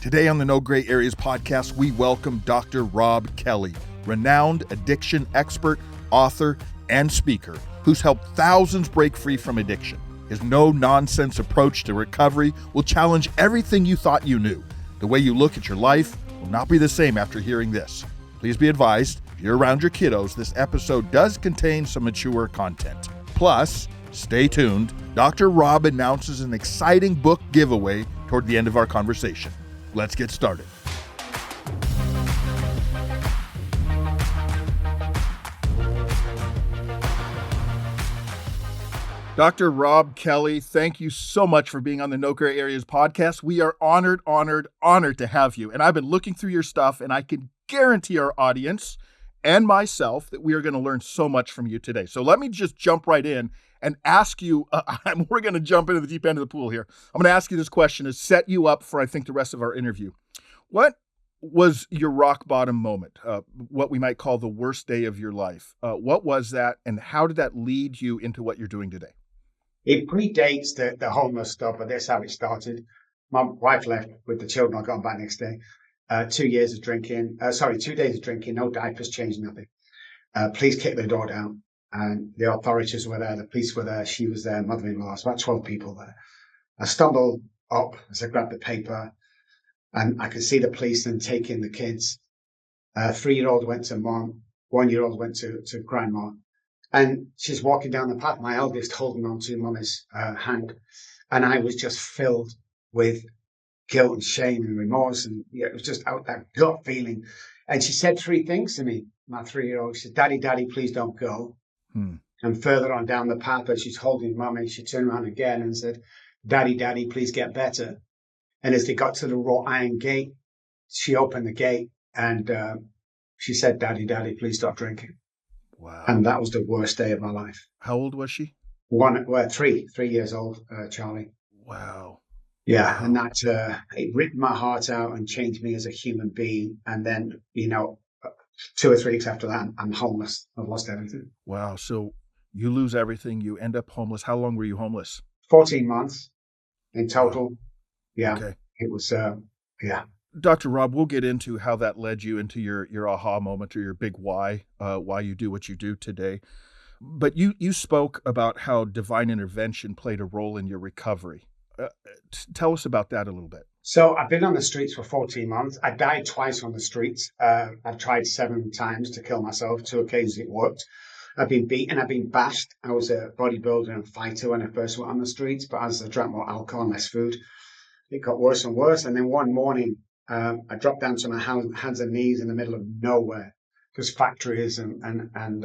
Today on the No Gray Areas podcast, we welcome Dr. Robb Kelly, renowned addiction expert, author, and speaker who's helped thousands break free from addiction. His no-nonsense approach to recovery will challenge everything you thought you knew. The way you look at your life will not be the same after hearing this. Please be advised, if you're around your kiddos, this episode does contain some mature content. Plus, stay tuned, Dr. Robb announces an exciting book giveaway toward the end of our conversation. Let's get started. Dr. Robb Kelly, thank you so much for being on the No Gray Areas podcast. We are honored to have you. And I've been looking through your stuff, and I can guarantee our audience and myself that we are going to learn so much from you today. So let me just jump right in and ask you, we're going to jump into the deep end of the pool here. I'm going to ask you this question to set you up for, I think, the rest of our interview. What was your rock bottom moment, what we might call the worst day of your life? What was that, and how did that lead you into what you're doing today? It predates the homeless stuff, but that's how it started. My wife left with the children. I got back next day. 2 days of drinking, no diapers, changed, nothing. Police kicked the door down, and the authorities were there, the police were there, she was there, mother-in-law, it's about 12 people there. I stumbled up as I grabbed the paper, and I could see the policeman taking the kids. 3-year-old went to mom, 1-year-old went to grandma. And she's walking down the path, my eldest holding on to mummy's hand. And I was just filled with guilt and shame and remorse. And it was just out that gut feeling. And she said 3 things to me, my 3-year-old. She said, Daddy, please don't go. And further on down the path, as she's holding mummy, she turned around again and said, Daddy, please get better. And as they got to the wrought iron gate, she opened the gate and she said, Daddy, please stop drinking. Wow. And that was the worst day of my life. How old was she? 3 years old, Charlie. Wow. Yeah. Wow. And that, it ripped my heart out and changed me as a human being. And then, 2 or 3 weeks after that, I'm homeless. I've lost everything. Wow. So you lose everything. You end up homeless. How long were you homeless? 14 months in total. Yeah. Okay. It was, yeah. Dr. Robb, we'll get into how that led you into your aha moment or your big why you do what you do today. But you spoke about how divine intervention played a role in your recovery. Tell us about that a little bit. So I've been on the streets for 14 months. I died twice on the streets. I've tried 7 times to kill myself. 2 occasions it worked. I've been beaten. I've been bashed. I was a bodybuilder and fighter when I first went on the streets. But as I drank more alcohol and less food, it got worse and worse. And then one morning, I dropped down to my hands and knees in the middle of nowhere, just factories and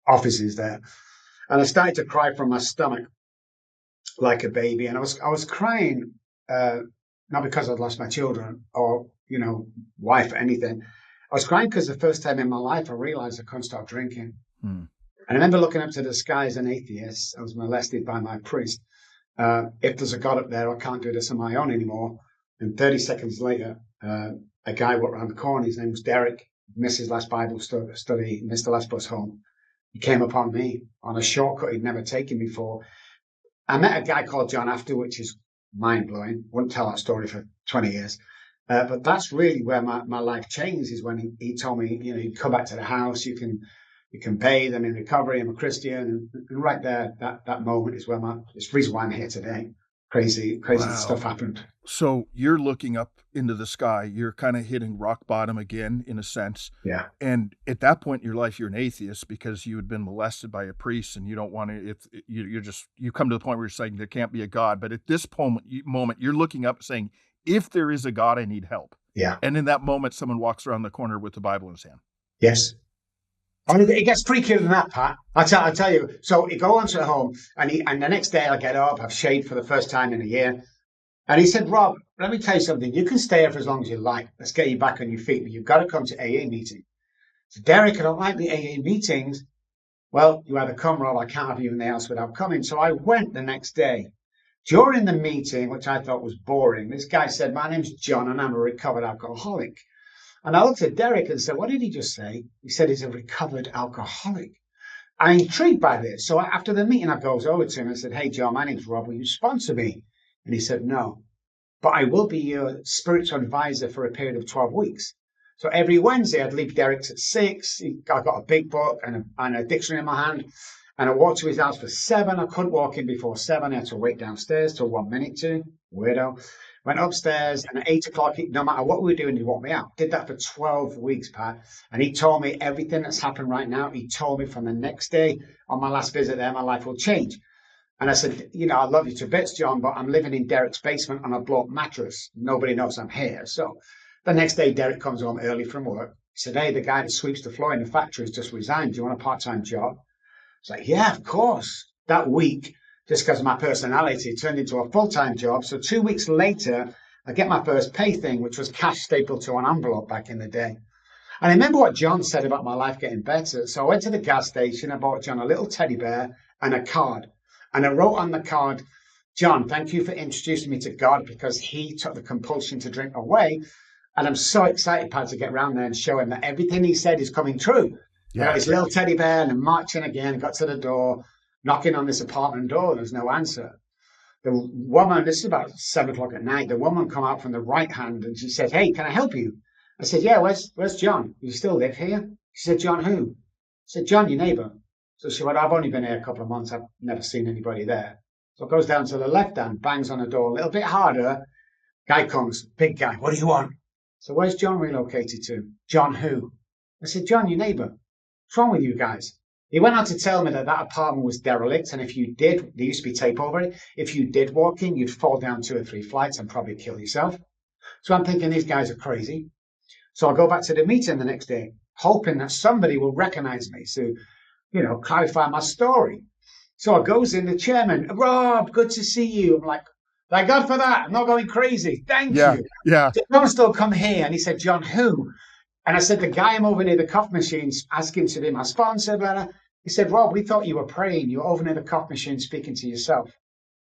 offices there. And I started to cry from my stomach like a baby. And I was crying, not because I'd lost my children or, wife or anything. I was crying because the first time in my life I realized I couldn't stop drinking. And I remember looking up to the sky as an atheist. I was molested by my priest. If there's a God up there, I can't do this on my own anymore. And 30 seconds later, a guy walked around the corner. His name was Derek. Missed his last Bible study, missed the last bus home. He came upon me on a shortcut he'd never taken before. I met a guy called John after, which is mind-blowing. Wouldn't tell that story for 20 years. But that's really where my life changed, is when he told me, you come back to the house, you can bathe, I'm in recovery, I'm a Christian. And right there, that moment is where it's the reason why I'm here today. Crazy wow. Stuff happened. So you're looking up into the sky. You're kind of hitting rock bottom again, in a sense. Yeah. And at that point in your life, you're an atheist because you had been molested by a priest, and you don't want to. You come to the point where you're saying there can't be a God. But at this moment, you're looking up, saying, "If there is a God, I need help." Yeah. And in that moment, someone walks around the corner with the Bible in his hand. Yes. And it gets freakier than that, Pat. I'll tell you. So he goes at home, and the next day I get up, I've shaved for the first time in a year. And he said, Rob, let me tell you something. You can stay here for as long as you like. Let's get you back on your feet, but you've got to come to AA meeting. So Derek, I don't like the AA meetings. Well, you either come, Rob, I can't have you in the house without coming. So I went the next day. During the meeting, which I thought was boring, this guy said, my name's John and I'm a recovered alcoholic. And I looked at Derek and said, what did he just say? He said he's a recovered alcoholic. I'm intrigued by this. So after the meeting, I goes over to him and said, hey, John, my name's Rob. Will you sponsor me? And he said, no. but I will be your spiritual advisor for a period of 12 weeks. So every Wednesday, I'd leave Derek's at 6. I got a big book and a dictionary in my hand. And I walked to his house for 7. I couldn't walk in before 7. I had to wait downstairs till 1 minute to. Weirdo. Went upstairs, and at 8 o'clock, no matter what we were doing, he walked me out. Did that for 12 weeks, Pat. And he told me everything that's happened right now. He told me from the next day on my last visit there, my life will change. And I said, I love you to bits, John, but I'm living in Derek's basement on a block mattress. Nobody knows I'm here. So the next day, Derek comes home early from work. He said, hey, the guy that sweeps the floor in the factory has just resigned. Do you want a part-time job? It's like, yeah, of course. That week, just because of my personality, it turned into a full-time job. So 2 weeks later, I get my first pay thing, which was cash stapled to an envelope back in the day. And I remember what John said about my life getting better. So I went to the gas station. I bought John a little teddy bear and a card. And I wrote on the card, John, thank you for introducing me to God because he took the compulsion to drink away. And I'm so excited, Pat, to get around there and show him that everything he said is coming true. Yeah. I got his little teddy bear and I'm marching again, got to the door, knocking on this apartment door. There's no answer. The woman, this is about 7 o'clock at night, the woman come out from the right hand and she said, hey, can I help you? I said, yeah, where's John? You still live here? She said, John who? I said, John, your neighbour. So she went, I've only been here a couple of months. I've never seen anybody there. So it goes down to the left hand, bangs on the door a little bit harder. Guy comes, big guy. What do you want? So where's John relocated to? John who? I said, John, your neighbour. What's wrong with you guys? He went on to tell me that apartment was derelict. And if you did, there used to be tape over it. If you did walk in, you'd fall down 2 or 3 flights and probably kill yourself. So I'm thinking these guys are crazy. So I go back to the meeting the next day, hoping that somebody will recognize me. So clarify my story. So I goes in, the chairman, Rob, good to see you. I'm like, thank God for that. I'm not going crazy. Thank you. Yeah. So John still come here. And he said, John, who? And I said, the guy I'm over near the coffee machines asking to be my sponsor. Blah. He said, Rob, we thought you were praying. You were over near the coffee machine speaking to yourself.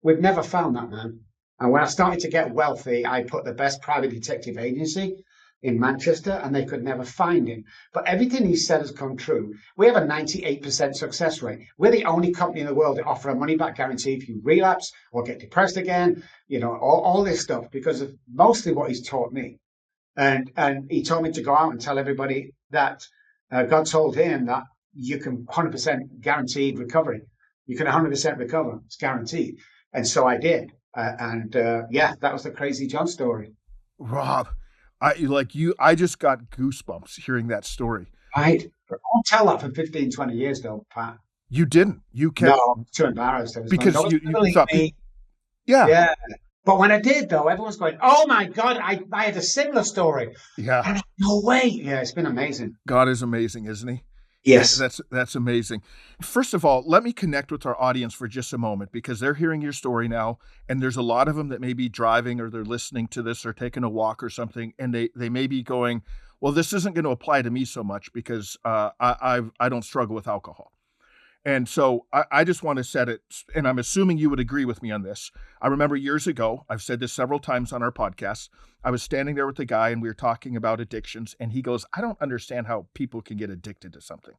We've never found that, man. And when I started to get wealthy, I put the best private detective agency in Manchester, and they could never find him. But everything he said has come true. We have a 98% success rate. We're the only company in the world that offer a money-back guarantee if you relapse or get depressed again, all this stuff, because of mostly what he's taught me. And he told me to go out and tell everybody that God told him that you can 100% guaranteed recovery. You can 100% recover. It's guaranteed. And so I did. That was the crazy John story. Rob, I just got goosebumps hearing that story. I won't tell that for 15, 20 years though, Pat. You didn't. You kept. No, I'm too embarrassed. Because you thought me. Yeah. But when I did though, everyone's going, oh my God, I had a similar story. Yeah. No way. Yeah, it's been amazing. God is amazing, isn't he? Yes. That's amazing. First of all, let me connect with our audience for just a moment because they're hearing your story now, and there's a lot of them that may be driving or they're listening to this or taking a walk or something, and they may be going, well, this isn't going to apply to me so much because I don't struggle with alcohol. And so I just want to set it, and I'm assuming you would agree with me on this. I remember years ago, I've said this several times on our podcast, I was standing there with a guy and we were talking about addictions, and he goes, I don't understand how people can get addicted to something.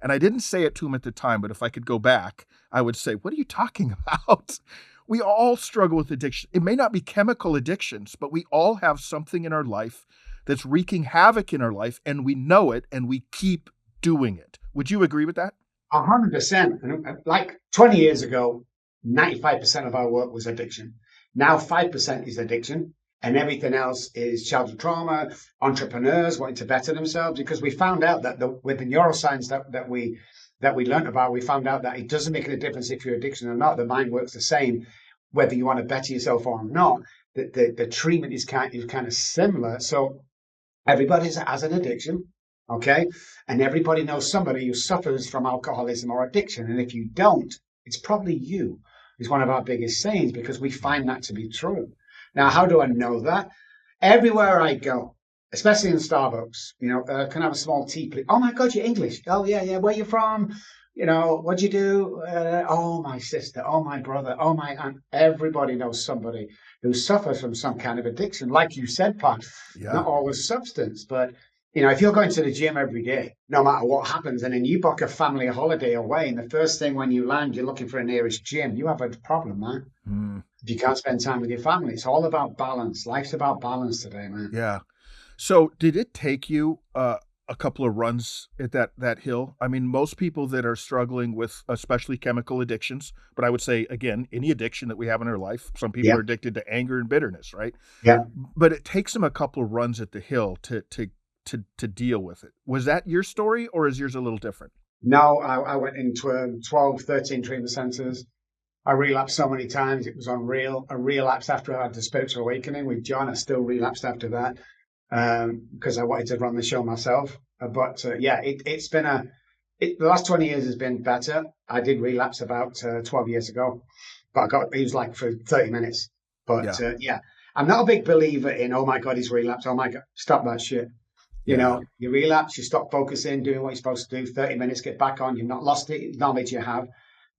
And I didn't say it to him at the time, but if I could go back, I would say, what are you talking about? We all struggle with addiction. It may not be chemical addictions, but we all have something in our life that's wreaking havoc in our life, and we know it, and we keep doing it. Would you agree with that? 100%. Like 20 years ago, 95% of our work was addiction. Now 5% is addiction, and everything else is childhood trauma, entrepreneurs wanting to better themselves, because we found out that with the neuroscience that we learned about, we found out that it doesn't make any difference if you're addiction or not. The mind works the same, whether you want to better yourself or not. The treatment is kind of similar. So everybody has an addiction. Okay. And everybody knows somebody who suffers from alcoholism or addiction. And if you don't, it's probably you, is one of our biggest sayings, because we find that to be true. Now, how do I know that? Everywhere I go, especially in Starbucks, can I have a small tea, please? Oh my God, you're English. Oh yeah. Where you from? What'd you do? Oh, my sister. Oh, my brother. Oh, my aunt. Everybody knows somebody who suffers from some kind of addiction. Like you said, Pat, not always substance, but if you're going to the gym every day, no matter what happens, and then you book a family holiday away, and the first thing when you land, you're looking for a nearest gym, you have a problem, man. if you can't spend time with your family. It's all about balance. Life's about balance today, man. Yeah. So did it take you a couple of runs at that hill? I mean, most people that are struggling with especially chemical addictions, but I would say again, any addiction that we have in our life, some people Yeah, are addicted to anger and bitterness, right? yeah. But it takes them a couple of runs at the hill to deal with it. Was that your story or is yours a little different? No, I went into 12, 13 treatment centers. I relapsed so many times, it was unreal. I relapsed after I had the spiritual awakening with John. I still relapsed after that because I wanted to run the show myself. Yeah, it's been the last 20 years has been better. I did relapse about 12 years ago, but it was like for 30 minutes. Yeah. Yeah, I'm not a big believer in, oh my God, he's relapsed. Oh my God, stop that shit. Yeah. You relapse, you stop focusing, doing what you're supposed to do, 30 minutes, get back on. You've not lost the knowledge you have.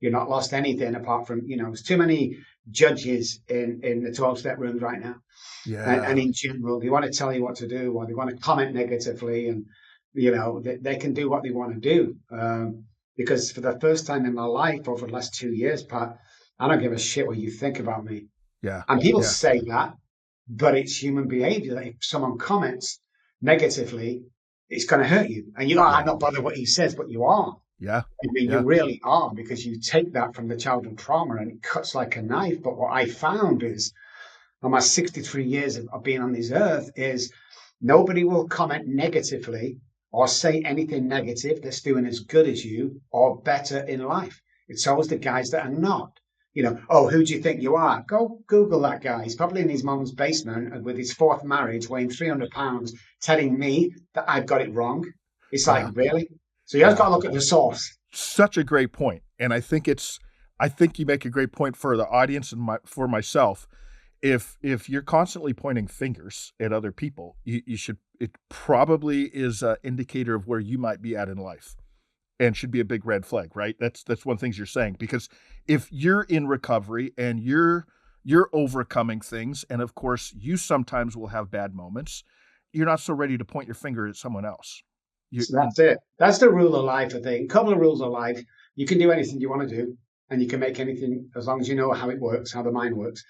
You're not lost anything apart from, there's too many judges in the 12-step rooms right now. And Yeah. in general, they want to tell you what to do, or they want to comment negatively, and, they can do what they want to do. Because for the first time in my life over the last 2 years, Pat, I don't give a shit what you think about me. Yeah. And people Yeah. say that, but it's human behavior that if someone comments negatively, it's going to hurt you. And I'm Yeah. not bothered what he says, but you are. Yeah. I mean, you Yeah. really are, because you take that from the childhood trauma and it cuts like a knife. But what I found is, on my 63 years of being on this earth, is nobody will comment negatively or say anything negative that's doing as good as you or better in life. It's always the guys that are not. Oh, who do you think you are? Go Google that guy. He's probably in his mom's basement with his fourth marriage, weighing 300 pounds, telling me that I've got it wrong. It's like, Yeah. really? So you have got Yeah. to look at the source. Such a great point. And I think you make a great point for the audience and for myself. If you're constantly pointing fingers at other people, you should, it probably is an indicator of where you might be at in life and should be a big red flag, right? That's one of the things you're saying, because if you're in recovery and you're overcoming things, and of course you sometimes will have bad moments, you're not so ready to point your finger at someone else. So that's it. That's the rule of life, I think. A couple of rules of life. You can do anything you want to do, and you can make anything as long as you know how it works, how the mind works.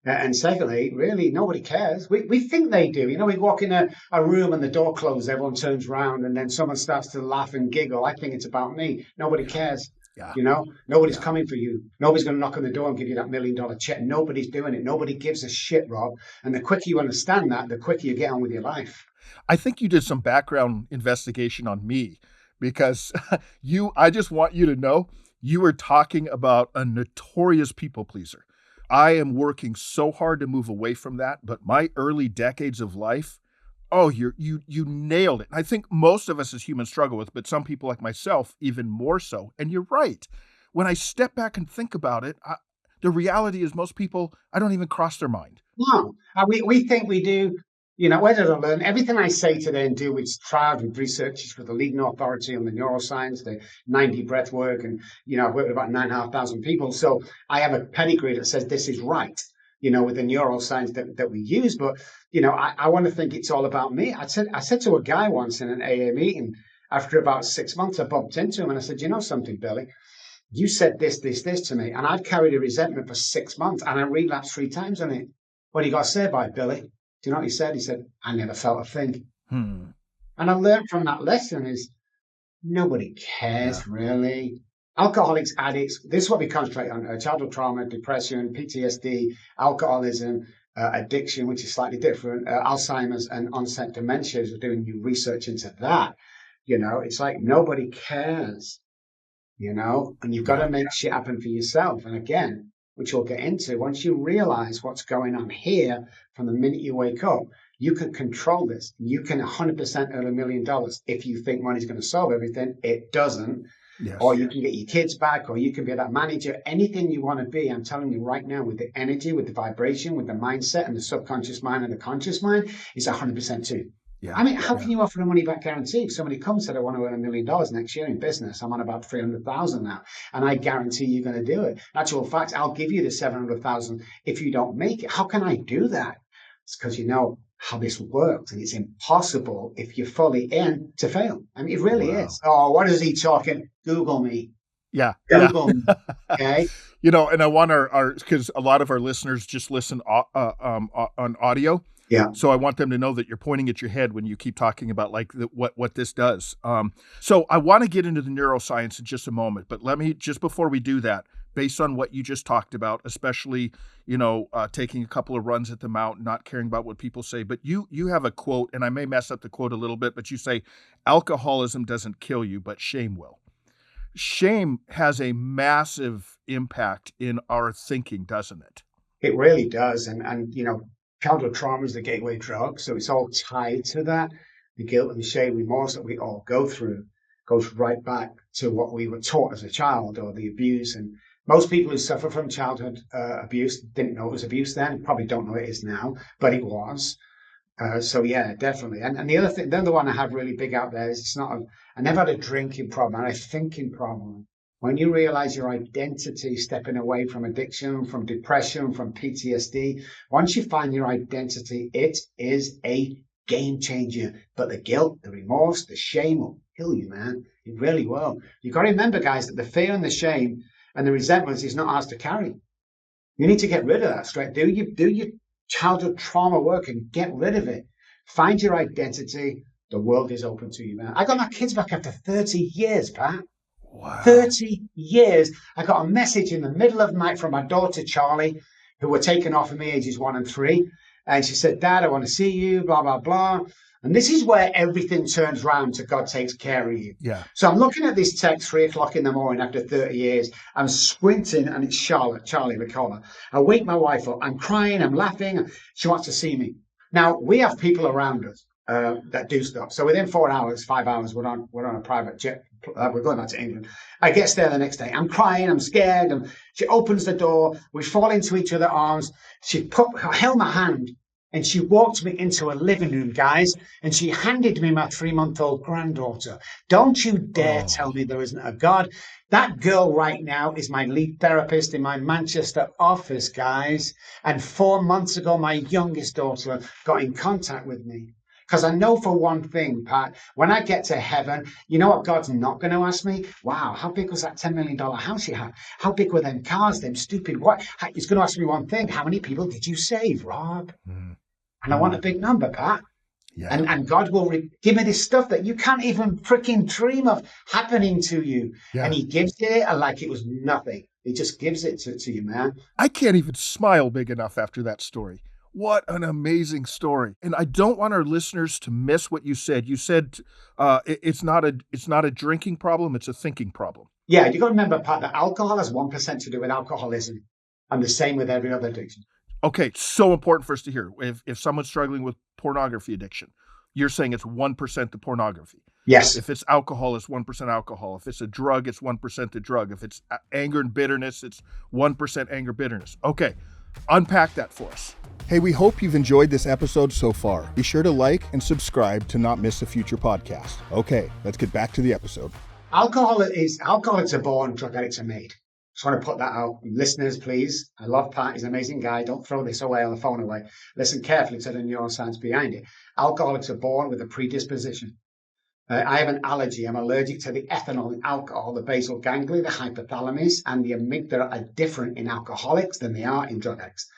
And secondly, really, nobody cares. We think they do. We walk in a room and the door closes, everyone turns around, and then someone starts to laugh and giggle. I think it's about me. Nobody Yeah. cares. Yeah. Nobody's Yeah. coming for you. Nobody's going to knock on the door and give you that $1 million check. Nobody's doing it. Nobody gives a shit, Rob. And the quicker you understand that, the quicker you get on with your life. I think you did some background investigation on me, because I just want you to know you were talking about a notorious people pleaser. I am working so hard to move away from that, but my early decades of life, oh, you nailed it. I think most of us as humans struggle with, but some people like myself even more so. And you're right. When I step back and think about it, the reality is most people, I don't even cross their mind. No, we think we do. Where did I learn? Everything I say today and do is tried with researchers for the leading authority on the neuroscience, the 90 breathwork, and I've worked with about 9,500 people. So I have a pedigree that says this is right. With the neuroscience that we use. But I want to think it's all about me. I said to a guy once in an AA meeting, after about 6 months, I bumped into him and I said, you know something, Billy? You said this to me, and I've carried a resentment for 6 months, and I relapsed 3 times on it. What do you got to say about it, Billy? Do you know what he said? He said, I never felt a thing. Hmm. And I learned from that lesson is nobody Yeah. cares, really. Alcoholics, addicts, this is what we concentrate on: childhood trauma, depression, PTSD, alcoholism, addiction, which is slightly different, Alzheimer's, and onset dementia. We're doing new research into that. It's like nobody cares. And you've got Yeah. to make shit happen for yourself. And again, which we'll get into, once you realize what's going on here from the minute you wake up, you can control this. You can 100% earn $1 million. If you think money's going to solve everything, it doesn't. Or Yes. you can get your kids back, or you can be that manager, anything you want to be. I'm telling you right now, with the energy, with the vibration, with the mindset, and the subconscious mind and the conscious mind, it's 100% too. Yeah. I mean, how Yeah. can you offer a money back guarantee? If somebody comes and said, I want to earn $1 million next year in business, I'm on about 300,000 now, and I guarantee you're going to do it. In actual fact, I'll give you the 700,000 if you don't make it. How can I do that? It's because you know how this works, and it's impossible if you're fully in to fail. I mean, it really Wow. is. Oh, what is he talking? Google me. Yeah. Don't go, okay? And I want our because a lot of our listeners just listen on audio. Yeah. So I want them to know that you're pointing at your head when you keep talking about like what this does. So I want to get into the neuroscience in just a moment, but let me, just before we do that, based on what you just talked about, especially, taking a couple of runs at the mountain, not caring about what people say, but you have a quote, and I may mess up the quote a little bit, but you say, alcoholism doesn't kill you, but shame will. Shame has a massive impact in our thinking, doesn't it? It really does. And childhood trauma is the gateway drug. So it's all tied to that. The guilt and the shame, remorse that we all go through goes right back to what we were taught as a child, or the abuse. And most people who suffer from childhood abuse didn't know it was abuse then, probably don't know it is now, but it was. So yeah, definitely. And the other one I have really big out there is I never had a drinking problem, I had a thinking problem. When you realize your identity, stepping away from addiction, from depression, from PTSD, once you find your identity, it is a game changer. But the guilt, the remorse, the shame will kill you, man. It really will. You've got to remember, guys, that the fear and the shame and the resentment is not ours to carry. You need to get rid of that straight. Do your childhood trauma work and get rid of it. Find your identity. The world is open to you, man. I got my kids back after 30 years, Pat. Wow. 30 years. I got a message in the middle of the night from my daughter, Charlie, who were taken off of me ages 1 and 3. And she said, Dad, I want to see you, blah, blah, blah. And this is where everything turns round to God takes care of you. Yeah. So I'm looking at this text 3 o'clock in the morning after 30 years. I'm squinting, and it's Charlie, we call her. I wake my wife up. I'm crying, I'm laughing. She wants to see me. Now, we have people around us that do stuff. So within 4 hours, 5 hours, we're on a private jet. We're going back to England. I get there the next day. I'm crying. I'm scared. And she opens the door. We fall into each other's arms. She held my hand and she walked me into a living room, guys. And she handed me my 3-month-old granddaughter. Don't you dare tell me there isn't a God. That girl right now is my lead therapist in my Manchester office, guys. And 4 months ago, my youngest daughter got in contact with me. Because I know for one thing, Pat, when I get to heaven, you know what God's not going to ask me? Wow, how big was that $10 million house you had? How big were them cars, them stupid what? He's going to ask me one thing. How many people did you save, Rob? And I want a big number, Pat. Yeah. And God will give me this stuff that you can't even freaking dream of happening to you. Yeah. And he gives it like it was nothing. He just gives it to you, man. I can't even smile big enough after that story. What an amazing story. And I don't want our listeners to miss what you said. You said it's not a drinking problem, it's a thinking problem. Yeah, you got to remember, Pat, that alcohol has 1% to do with alcoholism, and the same with every other addiction. Okay, so important for us to hear. If someone's struggling with pornography addiction, you're saying it's 1% the pornography. Yes. If it's alcohol, it's 1% alcohol. If it's a drug, it's 1% the drug. If it's anger and bitterness, it's 1% anger, bitterness. Okay, unpack that for us. Hey, we hope you've enjoyed this episode so far. Be sure to like and subscribe to not miss a future podcast. Okay, let's get back to the episode. Alcoholics are born, drug addicts are made. Just want to put that out. Listeners, please. I love Pat. He's an amazing guy. Don't throw this away on the phone away. Listen carefully to the neuroscience behind it. Alcoholics are born with a predisposition. I have an allergy. I'm allergic to the ethanol in alcohol. The basal ganglia, the hypothalamus, and the amygdala are different in alcoholics than they are in drug addicts.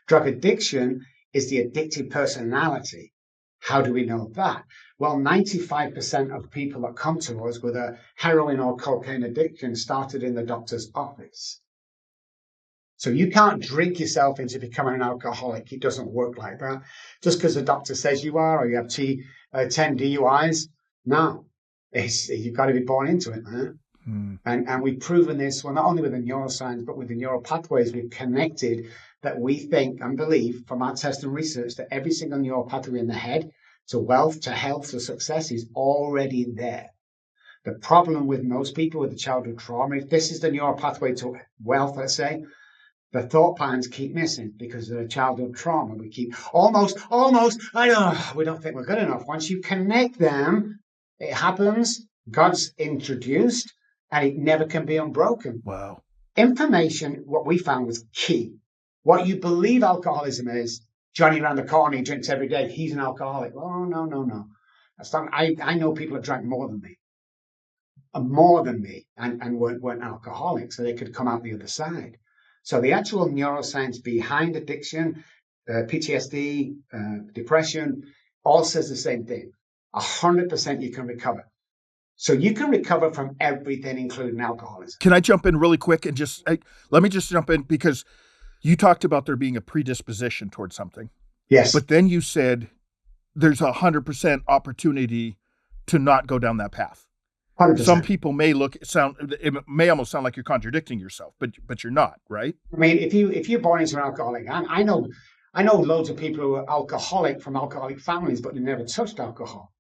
Drug addiction is the addictive personality. How do we know that? Well, 95% of people that come to us with a heroin or cocaine addiction started in the doctor's office. So you can't drink yourself into becoming an alcoholic. It doesn't work like that. Just because the doctor says you are, or you have 10 DUIs, no. You've got to be born into it, man. And we've proven this, well, not only with the neuroscience, but with the neural pathways we've connected, that we think and believe from our test and research that every single neural pathway in the head, to wealth, to health, to success, is already there. The problem with most people with the childhood trauma, if this is the neural pathway to wealth, let's say, the thought patterns keep missing because of the childhood trauma. We keep almost, we don't think we're good enough. Once you connect them, it happens, God's introduced, and it never can be unbroken. Wow. Information, what we found was key. What you believe alcoholism is, Johnny around the corner, he drinks every day, he's an alcoholic. Oh, no. That's not, I know people have drank more than me. more than me and weren't alcoholics, so they could come out the other side. So the actual neuroscience behind addiction, PTSD, depression, all says the same thing. 100% you can recover. So you can recover from everything, including alcoholism. Can I jump in really quick and let me just jump in, because you talked about there being a predisposition towards something. Yes. But then you said there's 100% opportunity to not go down that path. 100%. Some people it may almost sound like you're contradicting yourself, but you're not, right? I mean, if you're born into an alcoholic, I know loads of people who are alcoholic from alcoholic families, but they never touched alcohol.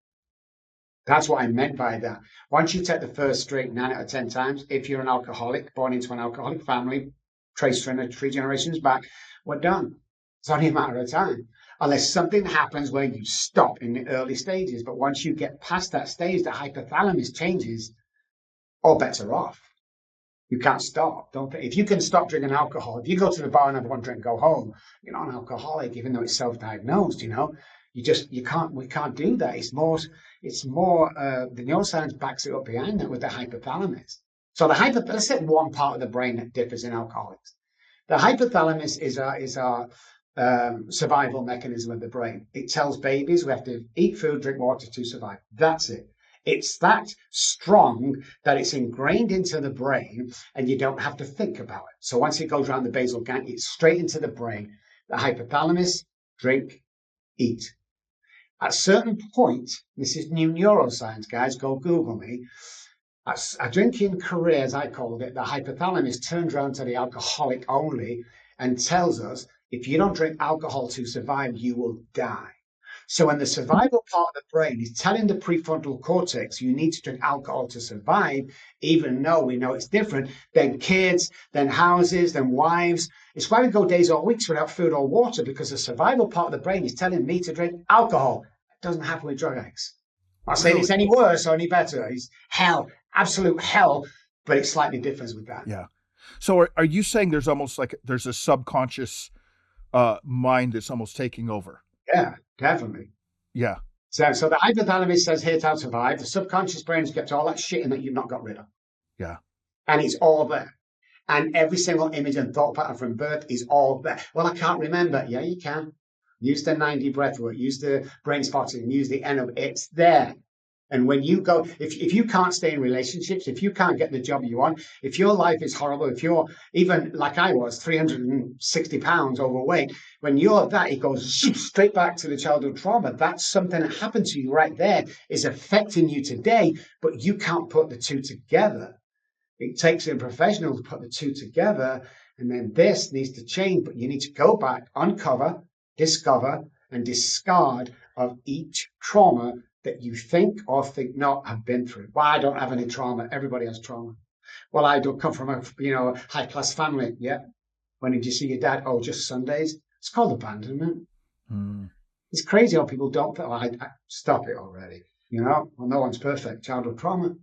That's what I meant by that. Once you take the first drink 9 out of 10 times, if you're an alcoholic, born into an alcoholic family, traced from 3 generations back, we're done. It's only a matter of time. Unless something happens where you stop in the early stages. But once you get past that stage, the hypothalamus changes, all bets are off. You can't stop. If you can stop drinking alcohol, if you go to the bar and have one drink, go home, you're not an alcoholic, even though it's self-diagnosed, we can't do that. It's more, the neuroscience backs it up behind that with the hypothalamus. So let's say one part of the brain that differs in alcoholics. The hypothalamus is our survival mechanism of the brain. It tells babies we have to eat food, drink water to survive. That's it. It's that strong that it's ingrained into the brain and you don't have to think about it. So once it goes around the basal ganglia, it's straight into the brain. The hypothalamus, drink, eat. At a certain point, this is new neuroscience, guys, go Google me. At a drinking career, as I called it, the hypothalamus turns around to the alcoholic only and tells us, if you don't drink alcohol to survive, you will die. So when the survival part of the brain is telling the prefrontal cortex, you need to drink alcohol to survive, even though we know it's different, then kids, then houses, then wives. It's why we go days or weeks without food or water, because the survival part of the brain is telling me to drink alcohol. It doesn't happen with drug addicts. I'm not saying it's any worse or any better. It's hell, absolute hell, but it's slightly different with that. Yeah. So are you saying there's almost like there's a subconscious mind that's almost taking over? Yeah, definitely. Yeah. So the hypothalamus says, here's how to survive. The subconscious brain's kept all that shit in that you've not got rid of. Yeah. And it's all there. And every single image and thought pattern from birth is all there. Well, I can't remember. Yeah, you can. Use the 90 breathwork, use the brain spotting, use the NO. It's there. And when you go, if you can't stay in relationships, if you can't get the job you want, if your life is horrible, if you're even like I was, 360 pounds overweight, when you're that, it goes straight back to the childhood trauma. That's something that happened to you right there, is affecting you today, but you can't put the two together. It takes a professional to put the two together, and then this needs to change, but you need to go back, uncover, discover, and discard of each trauma that you think or think not have been through. Well, I don't have any trauma. Everybody has trauma. Well, I don't come from a high class family. Yeah. When did you see your dad? Oh, just Sundays. It's called abandonment. It's crazy how people don't think, I stop it already. Well, no one's perfect. Childhood trauma.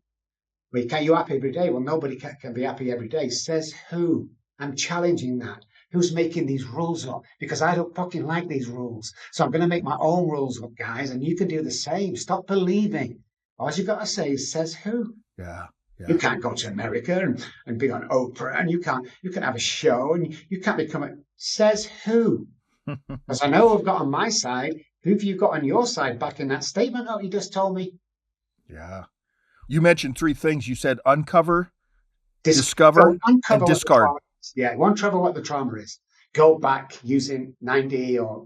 Well, you happy every day? Well, nobody can be happy every day. Says who? I'm challenging that. Who's making these rules up? Because I don't fucking like these rules. So I'm going to make my own rules up, guys, and you can do the same. Stop believing. All you got to say is, says who? Yeah. You can't go to America and be on Oprah, and you can have a show, and you can't become a, says who? Because I know I've got on my side. Who have you got on your side back in that statement that you just told me? Yeah. You mentioned 3 things. You said uncover, discover, and discard. Yeah, uncover what the trauma is. Go back using 90 or,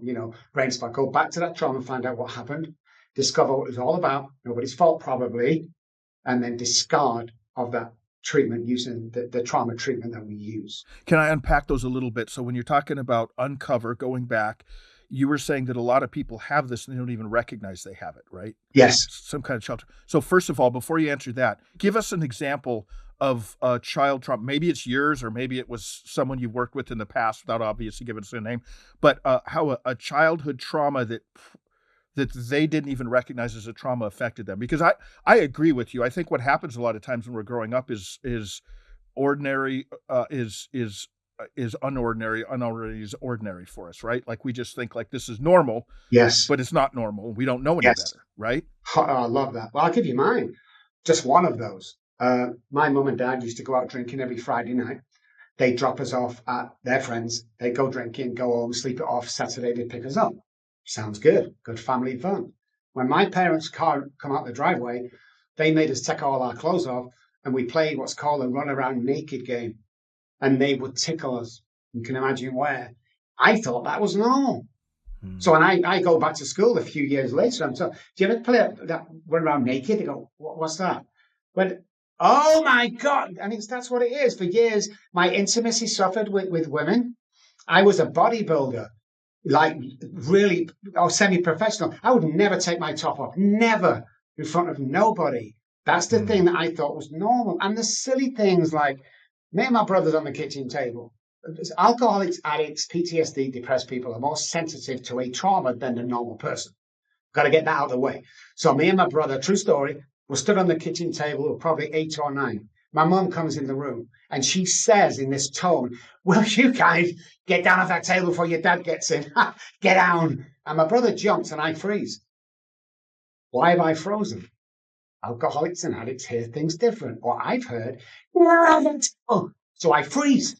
brain spot. Go back to that trauma, find out what happened, discover what it was all about, nobody's fault probably, and then discard of that treatment using the trauma treatment that we use. Can I unpack those a little bit? So when you're talking about uncover, going back, you were saying that a lot of people have this and they don't even recognize they have it, right? Yes. Some kind of child. So first of all, before you answer that, give us an example of a child trauma. Maybe it's yours, or maybe it was someone you've worked with in the past, without obviously giving us a name, but how a childhood trauma that they didn't even recognize as a trauma affected them. Because I agree with you. I think what happens a lot of times when we're growing up is ordinary is unordinary. Unordinary is ordinary for us, right? Like we just think like this is normal. Yes. But it's not normal. We don't know any better, right? I love that. Well, I'll give you mine. Just one of those. My mum and dad used to go out drinking every Friday night. They drop us off at their friends. They go drinking, go home, sleep it off. Saturday, they pick us up. Sounds good. Good family fun. When my parents' car come out the driveway, they made us take all our clothes off and we played what's called a run around naked game. And they would tickle us. You can imagine where. I thought that was normal. So when I go back to school a few years later, I'm told, do you ever play that run around naked? They go, what's that? But, oh my God. And that's what it is. For years, my intimacy suffered with women. I was a bodybuilder, like really, or semi-professional. I would never take my top off, never in front of nobody. That's the thing that I thought was normal. And the silly things like me and my brothers on the kitchen table. Alcoholics, addicts, PTSD, depressed people are more sensitive to a trauma than the normal person. Got to get that out of the way. So me and my brother, true story, were stood on the kitchen table, we were probably 8 or 9. My mum comes in the room and she says in this tone, will you guys get down off that table before your dad gets in? Get down. And my brother jumps and I freeze. Why have I frozen? Alcoholics and addicts hear things different. Or I've heard, so I freeze.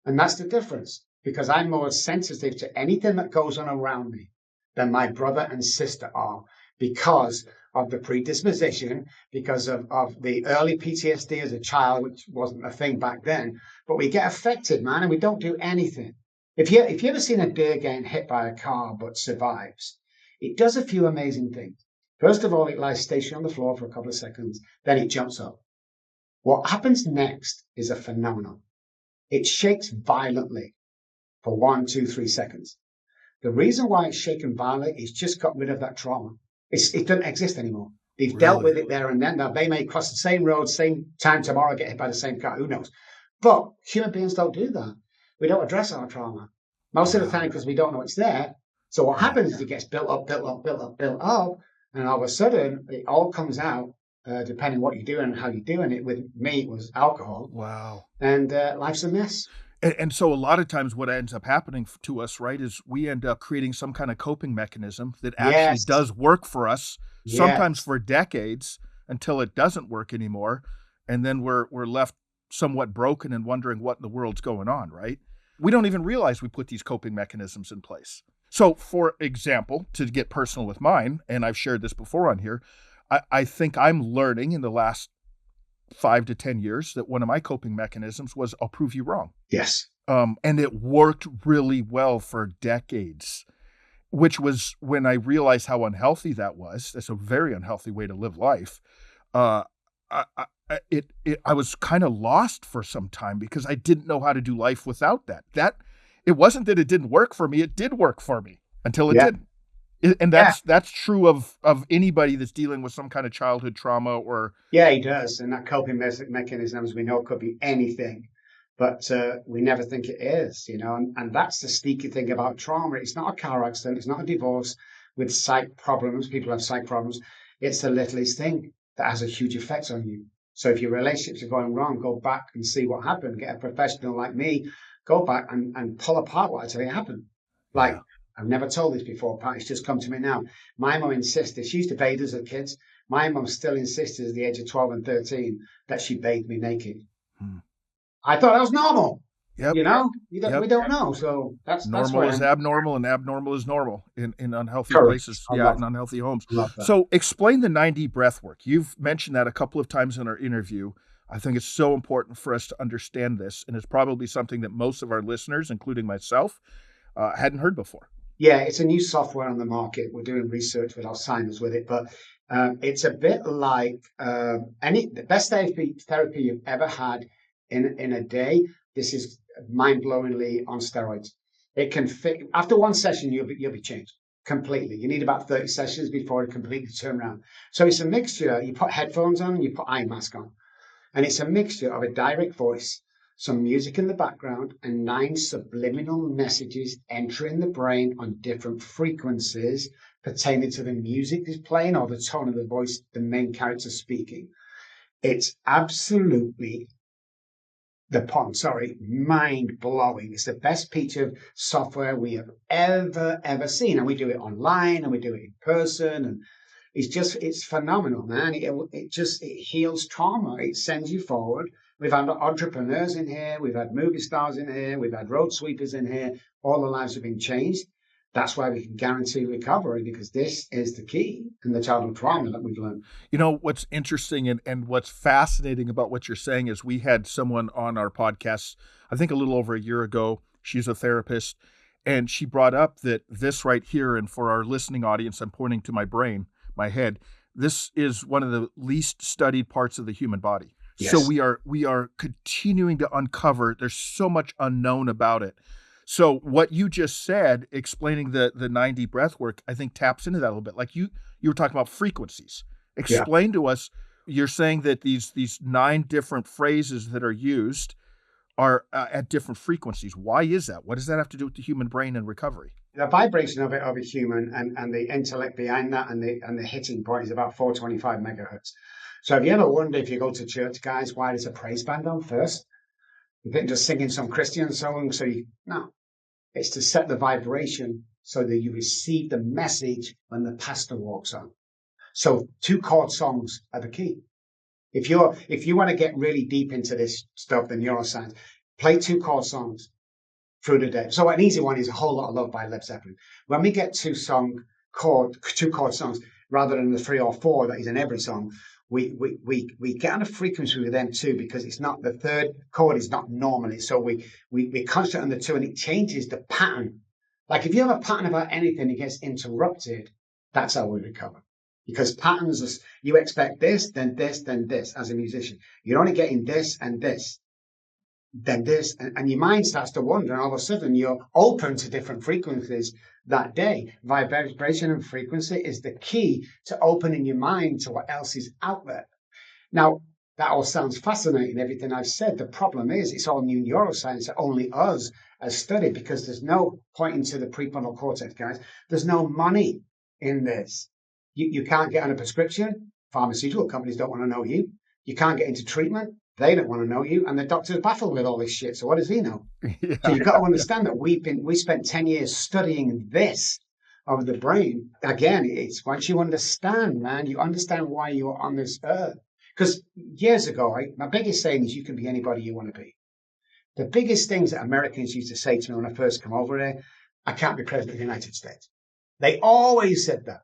And that's the difference, because I'm more sensitive to anything that goes on around me than my brother and sister are, because of the predisposition, because of the early PTSD as a child, which wasn't a thing back then. But we get affected, man, and we don't do anything. If you ever seen a deer getting hit by a car but survives, it does a few amazing things. First of all, it lies stationary on the floor for a couple of seconds, then it jumps up. What happens next is a phenomenon. It shakes violently for 1, 2, 3 seconds. The reason why it's shaken violently is just got rid of that trauma. It doesn't exist anymore. They've dealt with it there and then. Now, they may cross the same road, same time tomorrow, get hit by the same car. Who knows? But human beings don't do that. We don't address our trauma. Most of the time because we don't know it's there. So what happens is it gets built up, and all of a sudden it all comes out, depending what you're doing and how you're doing it. With me, it was alcohol. Wow. And life's a mess. And so a lot of times what ends up happening to us, right, is we end up creating some kind of coping mechanism that actually does work for us, sometimes for decades, until it doesn't work anymore. And then we're left somewhat broken and wondering what in the world's going on, right? We don't even realize we put these coping mechanisms in place. So, for example, to get personal with mine, and I've shared this before on here, I think I'm learning in the last 5 to 10 years that one of my coping mechanisms was I'll prove you wrong. Yes. And it worked really well for decades, which was when I realized how unhealthy that was. That's a very unhealthy way to live life. I was kind of lost for some time because I didn't know how to do life without that. It wasn't that it didn't work for me. It did work for me until it didn't. And that's true of anybody that's dealing with some kind of childhood trauma or... Yeah, he does. And that coping mechanisms, we know, could be anything, but we never think it is, and that's the sneaky thing about trauma. It's not a car accident. It's not a divorce with psych problems. People have psych problems. It's the littlest thing that has a huge effect on you. So if your relationships are going wrong, go back and see what happened. Get a professional like me, go back and pull apart what I tell you happened. I've never told this before, Pat. It's just come to me now. My mum insisted, she used to bathe us as kids. My mum still insisted at the age of 12 and 13 that she bathed me naked. I thought that was normal. Yep. We don't know. So that's normal is abnormal and abnormal is normal in unhealthy places. In unhealthy homes. So explain the 9D breath work. You've mentioned that a couple of times in our interview. I think it's so important for us to understand this. And it's probably something that most of our listeners, including myself, hadn't heard before. Yeah, it's a new software on the market. We're doing research with Alzheimer's with it, but it's a bit like the best therapy you've ever had in a day. This is mind-blowingly on steroids. It can fit after one session. You'll be changed completely. You need about 30 sessions before it completely turn around. So it's a mixture. You put headphones on and you put eye mask on, and it's a mixture of a direct voice, some music in the background, and 9 subliminal messages entering the brain on different frequencies pertaining to the music that's playing or the tone of the voice the main character speaking. It's absolutely mind-blowing. It's the best piece of software we have ever seen. And we do it online and we do it in person. And it's phenomenal, man. It heals trauma. It sends you forward. We've had entrepreneurs in here. We've had movie stars in here. We've had road sweepers in here. All their lives have been changed. That's why we can guarantee recovery, because this is the key in the childhood trauma that we've learned. You know, what's interesting and what's fascinating about what you're saying is we had someone on our podcast, I think a little over a year ago. She's a therapist, and she brought up that this right here, and for our listening audience, I'm pointing to my brain, my head, this is one of the least studied parts of the human body. Yes. So we are continuing to uncover, there's so much unknown about it. So what you just said, explaining the 9D breath work, I think taps into that a little bit. Like you were talking about frequencies. Explain to us, you're saying that these 9 different phrases that are used are at different frequencies. Why is that? What does that have to do with the human brain and recovery? The vibration of a human and the intellect behind that and the hitting point is about 425 megahertz. So have you ever wondered, if you go to church, guys, why there's a praise band on first? You think just singing some Christian song, no. It's to set the vibration so that you receive the message when the pastor walks on. So 2 chord songs are the key. If you want to get really deep into this stuff, the neuroscience, play 2 chord songs through the day. So an easy one is A Whole Lot of Love by Led Zeppelin. When we get 2 chord songs rather than the 3 or 4 that is in every song, we get on a frequency with them too, because it's not, the third chord is not normally. So we concentrate on the 2 and it changes the pattern. Like if you have a pattern about anything, it gets interrupted. That's how we recover. Because patterns, you expect this, then this, then this as a musician. You're only getting this and this, then this, and your mind starts to wander, and all of a sudden you're open to different frequencies that day. Vibration and frequency is the key to opening your mind to what else is out there. Now, that all sounds fascinating, everything I've said. The problem is it's all new neuroscience that only us has studied, because there's no pointing to the prefrontal cortex, guys. There's no money in this. You can't get on a prescription. Pharmaceutical companies don't want to know you. You can't get into treatment. They don't want to know you. And the doctor's baffled with all this shit. So what does he know? Yeah. So you've got to understand that we spent 10 years studying this of the brain. Again, it's once you understand, man, you understand why you're on this earth. Because years ago, my biggest saying is you can be anybody you want to be. The biggest things that Americans used to say to me when I first come over here, I can't be president of the United States. They always said that.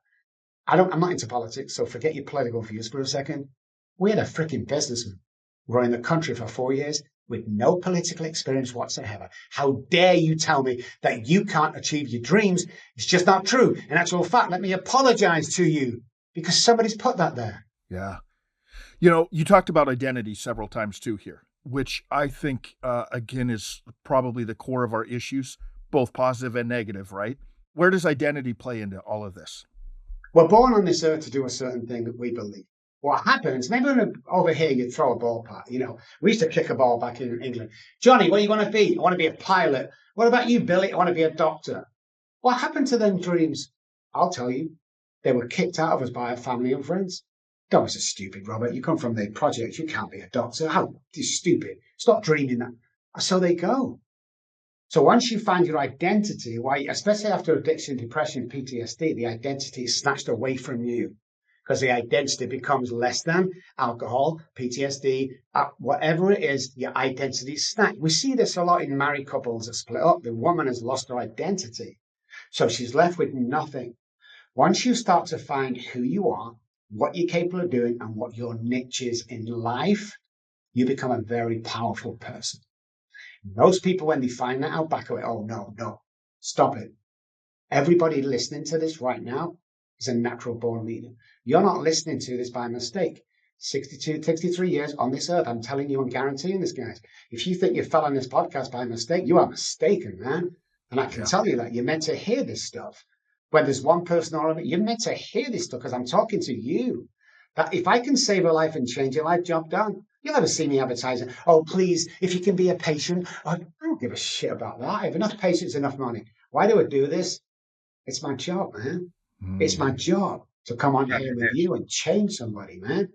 I'm not into politics, so forget your political views for a second. We had a freaking businessman running the country for 4 years with no political experience whatsoever. How dare you tell me that you can't achieve your dreams? It's just not true. In actual fact, let me apologize to you, because somebody's put that there. Yeah. You know, you talked about identity several times too here, which I think, again, is probably the core of our issues, both positive and negative, right? Where does identity play into all of this? We're born on this earth to do a certain thing that we believe. What happens, maybe over here you throw a ball back, we used to kick a ball back in England. Johnny, what do you want to be? I want to be a pilot. What about you, Billy? I want to be a doctor. What happened to them dreams? I'll tell you. They were kicked out of us by our family and friends. That was a stupid, Robert. You come from the project. You can't be a doctor. How stupid. Stop dreaming that. So they go. So once you find your identity, especially after addiction, depression, PTSD, the identity is snatched away from you, because the identity becomes less than alcohol, PTSD, whatever it is, your identity is snatched. We see this a lot in married couples that split up. The woman has lost her identity, so she's left with nothing. Once you start to find who you are, what you're capable of doing, and what your niche is in life, you become a very powerful person. Most people, when they find that out, back away. Oh, no, stop it. Everybody listening to this right now is a natural born leader. You're not listening to this by mistake. 63 years on this earth. I'm telling you and guaranteeing this, guys. If you think you fell on this podcast by mistake, you are mistaken, man. And I can tell you that you're meant to hear this stuff. When there's one person or another, you're meant to hear this stuff, because I'm talking to you. That if I can save a life and change your life, job done. You'll never see me advertising, oh, please, if you can be a patient. I don't give a shit about that. I have enough patience, enough money. Why do I do this? It's my job, man. It's my job to come on here with you and change somebody, man.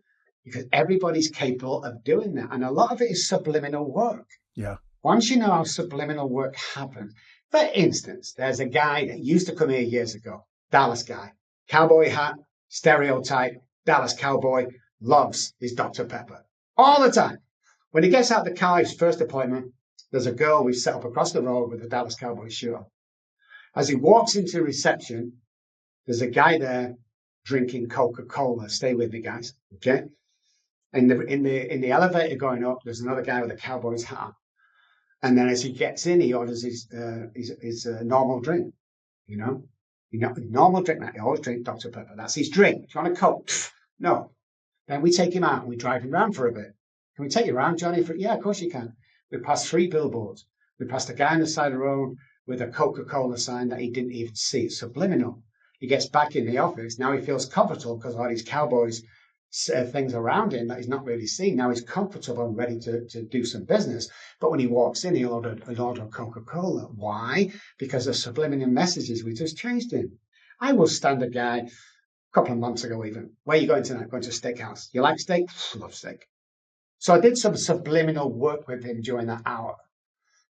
Because everybody's capable of doing that. And a lot of it is subliminal work. Yeah. Once you know how subliminal work happens. For instance, there's a guy that used to come here years ago, Dallas guy, cowboy hat, stereotype Dallas cowboy loves his Dr. Pepper all the time. When he gets out of the car, his first appointment, there's a girl we've set up across the road with a Dallas Cowboy shirt on. As he walks into reception, there's a guy there drinking Coca-Cola. Stay with me, guys. Okay. In the elevator going up, there's another guy with a cowboy's hat on. And then as he gets in, he orders his normal drink. Normal drink. He always drink Dr. Pepper. That's his drink. Do you want a Coke? No. Then we take him out and we drive him around for a bit. Can we take you around, Johnny? Yeah, of course you can. We passed 3 billboards. We passed a guy on the side of the road with a Coca-Cola sign that he didn't even see. It's subliminal. He gets back in the office. Now he feels comfortable because all these cowboys things around him that he's not really seeing. Now he's comfortable and ready to do some business. But when he walks in, he'll order Coca-Cola. Why? Because of subliminal messages we just changed him. I will stand a guy a couple of months ago even. Where are you going tonight? Going to a steakhouse. You like steak? Love steak. So I did some subliminal work with him during that hour.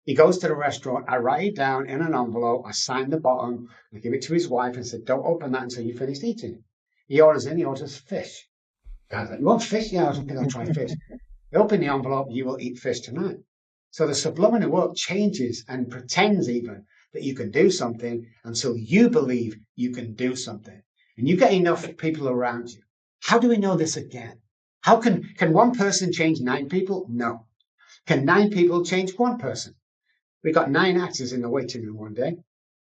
He goes to the restaurant. I write it down in an envelope. I sign the bottom. I give it to his wife and said, don't open that until you finished eating. He orders fish. Guy's like, you want fish? Yeah, I don't think I'll try fish. You open the envelope, you will eat fish tonight. So the subliminal work changes and pretends even that you can do something until you believe you can do something. And you get enough people around you. How do we know this again? How can one person change 9 people? No. Can 9 people change 1 person? We got 9 actors in the waiting room one day.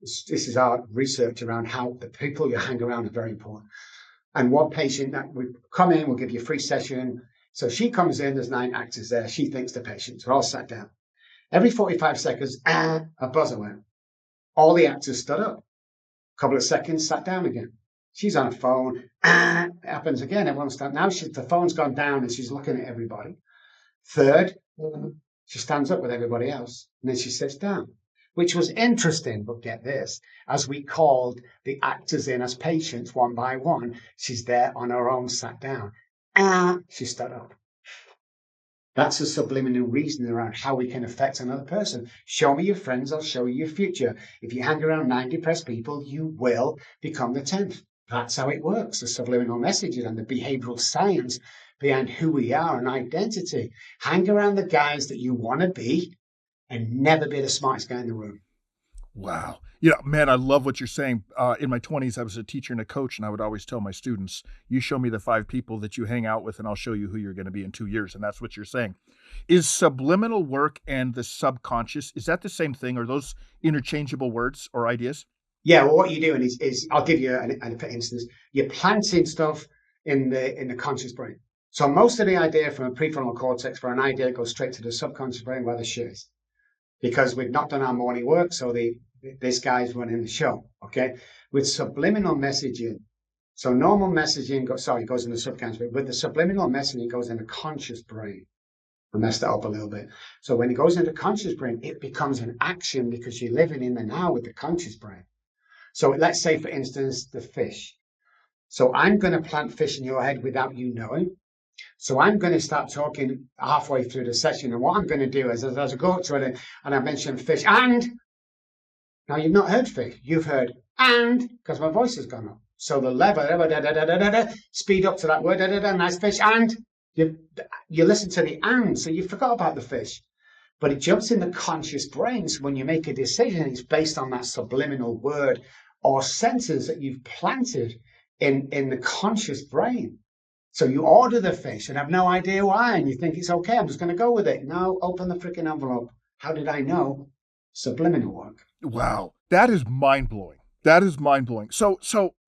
This is our research around how the people you hang around are very important. And one patient that we come in, we'll give you a free session. So she comes in, there's 9 actors there. She thinks the patients are all sat down. Every 45 seconds, a buzzer went. All the actors stood up. A couple of seconds, sat down again. She's on a phone. It happens again. Everyone's standing. Now the phone's gone down and she's looking at everybody. Third, she stands up with everybody else and then she sits down, which was interesting. But get this, as we called the actors in as patients one by one, she's there on her own, sat down. She stood up. That's a subliminal reasoning around how we can affect another person. Show me your friends, I'll show you your future. If you hang around 9 depressed people, you will become the 10th. That's how it works, the subliminal messages and the behavioral science behind who we are and identity. Hang around the guys that you want to be and never be the smartest guy in the room. Wow. Yeah, man, I love what you're saying. In my 20s, I was a teacher and a coach, and I would always tell my students, you show me the 5 people that you hang out with, and I'll show you who you're going to be in 2 years. And that's what you're saying. Is subliminal work and the subconscious, is that the same thing? Are those interchangeable words or ideas? Yeah, well, what you're doing is I'll give you for instance, you're planting stuff in the conscious brain. So most of the idea from a prefrontal cortex for an idea goes straight to the subconscious brain where the shit is. Because we've not done our morning work, so this guy's running the show, okay? With subliminal messaging, so normal messaging goes in the subconscious brain. With the subliminal messaging, it goes in the conscious brain. I messed that up a little bit. So when it goes into conscious brain, it becomes an action because you're living in the now with the conscious brain. So let's say, for instance, the fish. So I'm going to plant fish in your head without you knowing. So I'm going to start talking halfway through the session. And what I'm going to do is, as I go up to it and I mention fish, and now you've not heard fish. You've heard and, because my voice has gone up. So the level, speed up to that word, nice fish, and you listen to the and, so you forgot about the fish. But it jumps in the conscious brain. So when you make a decision, it's based on that subliminal word or sentence that you've planted in the conscious brain. So you order the fish and have no idea why, and you think it's okay, I'm just going to go with it. No, open the freaking envelope. How did I know? Subliminal work. Wow. That is mind-blowing. That is mind-blowing. So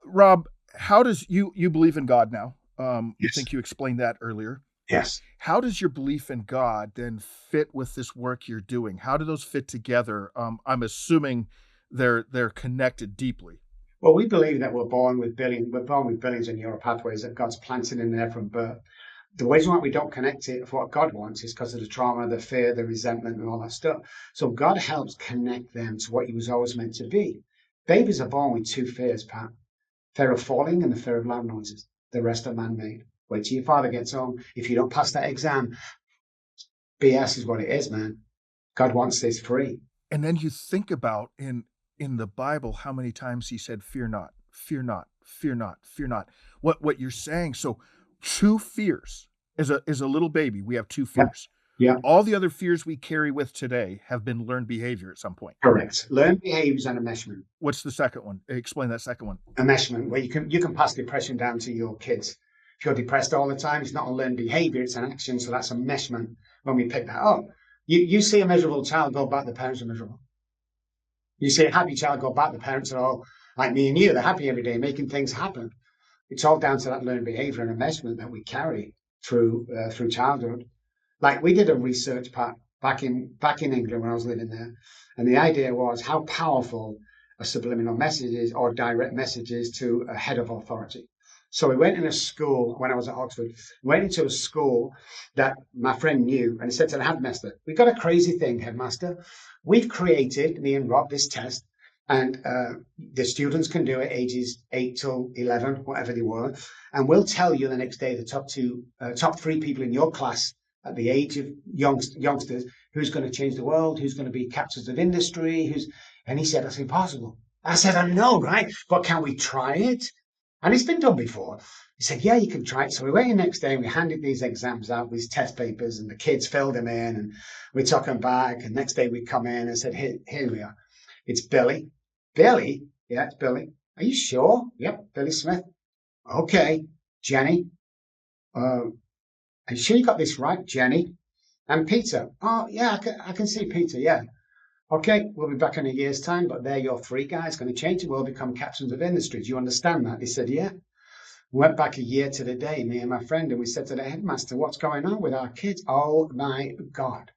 Robb, how does you believe in God now? I think you explained that earlier. Yes. How does your belief in God then fit with this work you're doing? How do those fit together? I'm assuming they're connected deeply. Well, we believe that we're born with billions of neural pathways that God's planted in there from birth. The reason why we don't connect it for what God wants is because of the trauma, the fear, the resentment, and all that stuff. So God helps connect them to what he was always meant to be. Babies are born with 2 fears, Pat. Fear of falling and the fear of loud noises. The rest are man-made. Wait till your father gets home. If you don't pass that exam, BS is what it is, man. God wants this free. And then you think about in the Bible how many times he said, fear not, fear not, Fear not, fear not. What you're saying, so 2 fears. As a little baby, we have 2 fears. Yeah. All the other fears we carry with today have been learned behavior at some point. Correct. Learned behaviors and enmeshment. What's the second one? Explain that second one. Enmeshment, where you can pass depression down to your kids. If you're depressed all the time, it's not a learned behavior, it's an action. So that's enmeshment when we pick that up. You see a miserable child, go back, the parents are miserable. You see a happy child, go back, the parents are all like me and you. They're happy every day, making things happen. It's all down to that learned behavior and enmeshment that we carry through childhood. Like we did a research part back in England when I was living there, and the idea was how powerful a subliminal message is or direct message is to a head of authority. So we went in a school when I was at Oxford, went into a school that my friend knew, and he said to the headmaster, "We've got a crazy thing, headmaster. We've created, me and Rob, this test, and the students can do it ages 8 till 11, whatever they were, and we'll tell you the next day the top 3 people in your class at the age of youngsters who's going to change the world, who's going to be captains of industry, and he said, that's impossible. I said, I know, right? But can we try it? And it's been done before. He said, yeah, you can try it. So we went in the next day and we handed these exams out, these test papers, and the kids filled them in and we took them back. And next day we come in and said, here we are. It's Billy. Billy? Yeah, it's Billy. Are you sure? Yep, Billy Smith. Okay. Jenny. Are you sure you got this right? Jenny. And Peter. Oh, yeah, I can see Peter, yeah. Okay, we'll be back in a year's time, but they're your 3 guys going to change the world, become captains of industry. Do you understand that? They said, yeah. We went back a year to the day, me and my friend, and we said to the headmaster, what's going on with our kids? Oh, my God.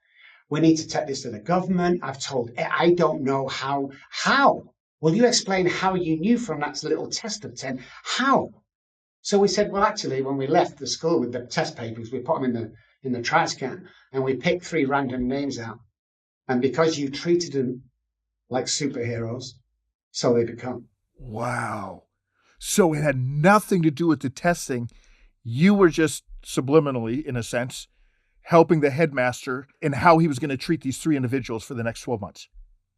We need to take this to the government. I don't know how. How? Will you explain how you knew from that little test of 10? How? So we said, well, actually, when we left the school with the test papers, we put them in the trash can, and we picked 3 random names out. And because you treated them like superheroes, so they become. Wow. So it had nothing to do with the testing. You were just subliminally, in a sense, helping the headmaster in how he was going to treat these 3 individuals for the next 12 months.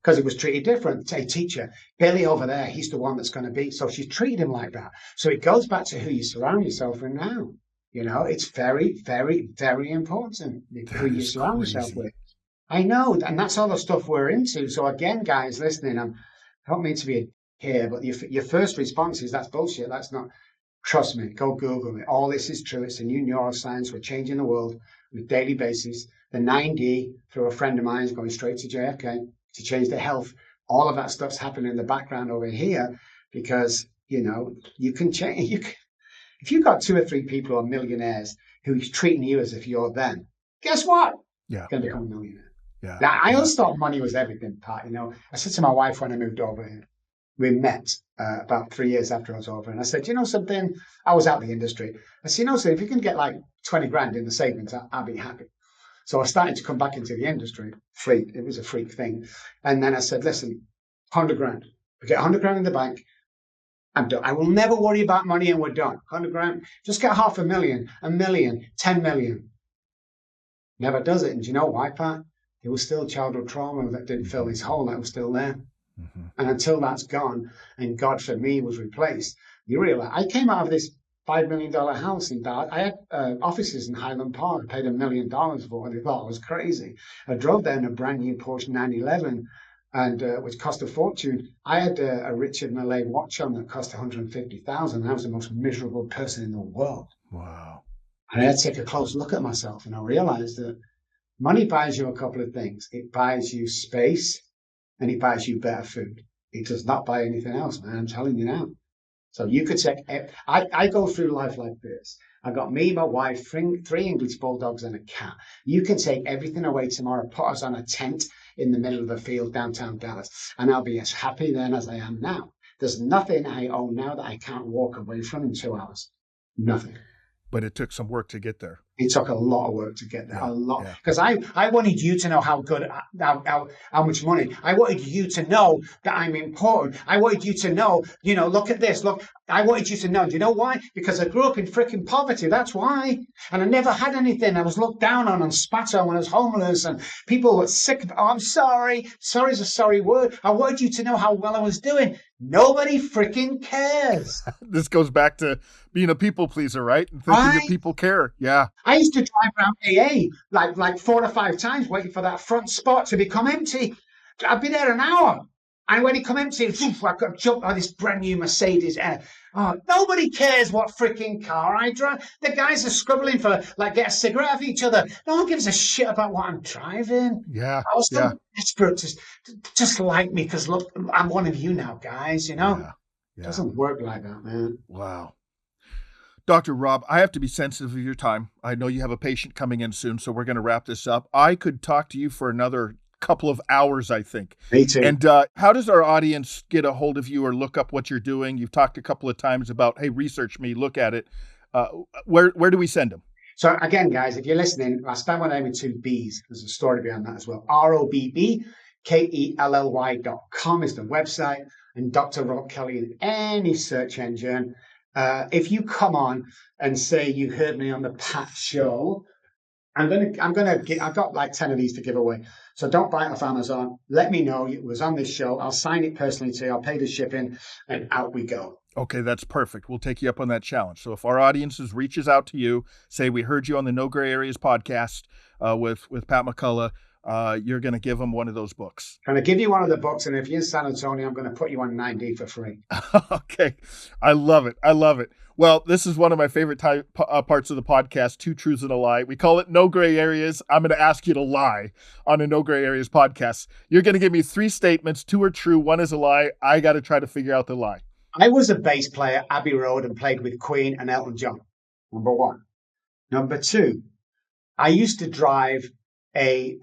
Because it was treated different. A teacher, Billy over there, he's the one that's going to be. So she treated him like that. So it goes back to who you surround yourself with now. You know, it's very, very, very important who you surround yourself with. I know, and that's all the stuff we're into. So again, guys listening, I don't mean to be here, but your first response is that's bullshit. That's not. Trust me, go Google it. All this is true. It's a new neuroscience. We're changing the world on a daily basis. The 9D, through a friend of mine, is going straight to JFK to change their health. All of that stuff's happening in the background over here because, you know, you can change. If you've got 2 or 3 people who are millionaires who's treating you as if you're them, guess what? Yeah. You're going to become a millionaire. Yeah. Now, I always thought money was everything, Pat. You know, I said to my wife when I moved over here, we met about 3 years after I was over, and I said, you know something? I was out of the industry. I said, you know, so if you can get like 20 grand in the savings, I'll be happy. So I started to come back into the industry. It was a freak thing. And then I said, listen, 100 grand. We get 100 grand in the bank. I'm done. I will never worry about money and we're done. 100 grand. Just get 500,000, 1 million, 10 million. Never does it. And do you know why, Pat? It was still childhood trauma that didn't fill his hole. That was still there. Mm-hmm. And until that's gone and God for me was replaced, you realize I came out of this $5 million house in Dallas. I had offices in Highland Park. I paid $1 million for it. They thought I was crazy. I drove there in a brand new Porsche 911, and which cost a fortune. I had a Richard Mille watch on that cost $150,000. I was the most miserable person in the world. Wow. And I had to take a close look at myself, and I realized that money buys you a couple of things. It buys you space, and it buys you better food. It does not buy anything else, man. I'm telling you now. So you could take, I go through life like this. I got me, my wife, 3 English bulldogs and a cat. You can take everything away tomorrow, put us on a tent in the middle of the field downtown Dallas, and I'll be as happy then as I am now. There's nothing I own now that I can't walk away from in 2 hours. Nothing. But it took some work to get there. It took a lot of work to get there, Yeah, a lot. yeah. Because I wanted you to know how good, how much money. I wanted you to know that I'm important. I wanted you to know, you know, look at this, look. I wanted you to know. Do you know why? Because I grew up in freaking poverty. That's why. And I never had anything. I was looked down on and spat on when I was homeless. And people were sick. Oh, I'm sorry. Sorry is a sorry word. I wanted you to know how well I was doing. Nobody freaking cares. This goes back to being a people pleaser, right? And thinking that people care. Yeah. I used to drive around AA like 4 or 5 times waiting for that front spot to become empty. I'd be there an hour. And when it come empty, I could jump on this brand new Mercedes. Nobody cares what freaking car I drive. The guys are scrabbling for, get a cigarette off each other. No one gives a shit about what I'm driving. Yeah. I was so desperate to just like me because, look, I'm one of you now, guys, you know? Yeah. It doesn't work like that, man. Wow. Dr. Robb, I have to be sensitive of your time. I know you have a patient coming in soon, so we're going to wrap this up. I could talk to you for another couple of hours, I think. Me too. And how does our audience get a hold of you or look up what you're doing? You've talked a couple of times about, hey, research me, look at it. Where do we send them? So again, guys, if you're listening, I spell my name with 2 B's. There's a story behind that as well. RobbKelly.com is the website, and Dr. Robb Kelly in any search engine. If you come on and say you heard me on the Pat Show, I've got like 10 of these to give away. So don't buy it off Amazon. Let me know it was on this show. I'll sign it personally to you. I'll pay the shipping, and out we go. Okay, that's perfect. We'll take you up on that challenge. So if our audiences reaches out to you, say we heard you on the No Gray Areas podcast with Pat McCullough, you're going to give them one of those books. I'm going to give you one of the books, and if you're in San Antonio, I'm going to put you on 9D for free. Okay, I love it. Well, this is one of my favorite parts of the podcast, 2 Truths and a Lie. We call it No Gray Areas. I'm going to ask you to lie on a No Gray Areas podcast. You're going to give me 3 statements. 2 are true, 1 is a lie. I got to try to figure out the lie. I was a bass player at Abbey Road and played with Queen and Elton John. Number 1. Number 2, I used to drive a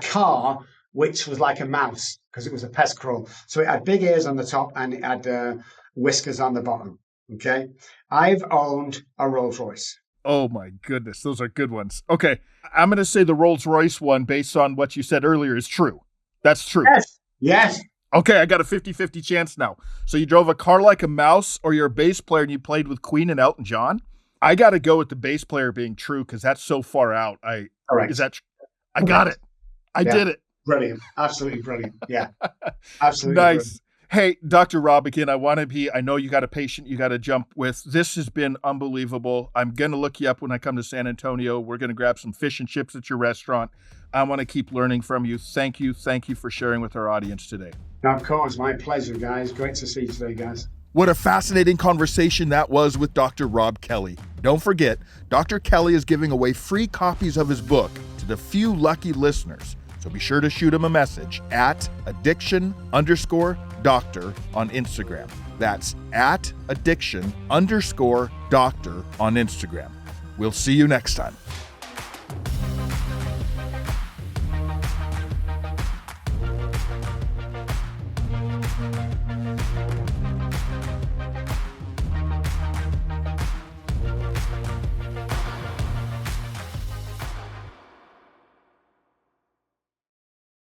car which was like a mouse because it was a pest crawl. So it had big ears on the top and it had whiskers on the bottom. Okay. I've owned a Rolls Royce. Oh my goodness. Those are good ones. Okay. I'm going to say the Rolls Royce one based on what you said earlier is true. That's true. Yes. Okay. I got a 50-50 chance now. So you drove a car like a mouse, or you're a bass player and you played with Queen and Elton John? I got to go with the bass player being true because that's so far out. Correct. I got it. I did it. Brilliant. Absolutely brilliant. Yeah. Absolutely. Nice. Brilliant. Hey, Dr. Robb, again, I know you got a patient you got to jump with. This has been unbelievable. I'm going to look you up when I come to San Antonio. We're going to grab some fish and chips at your restaurant. I want to keep learning from you. Thank you. Thank you for sharing with our audience today. Of course. My pleasure, guys. Great to see you today, guys. What a fascinating conversation that was with Dr. Robb Kelly. Don't forget, Dr. Kelly is giving away free copies of his book to the few lucky listeners. So be sure to shoot him a message at addiction_doctor on Instagram. That's at addiction_doctor on Instagram. We'll see you next time.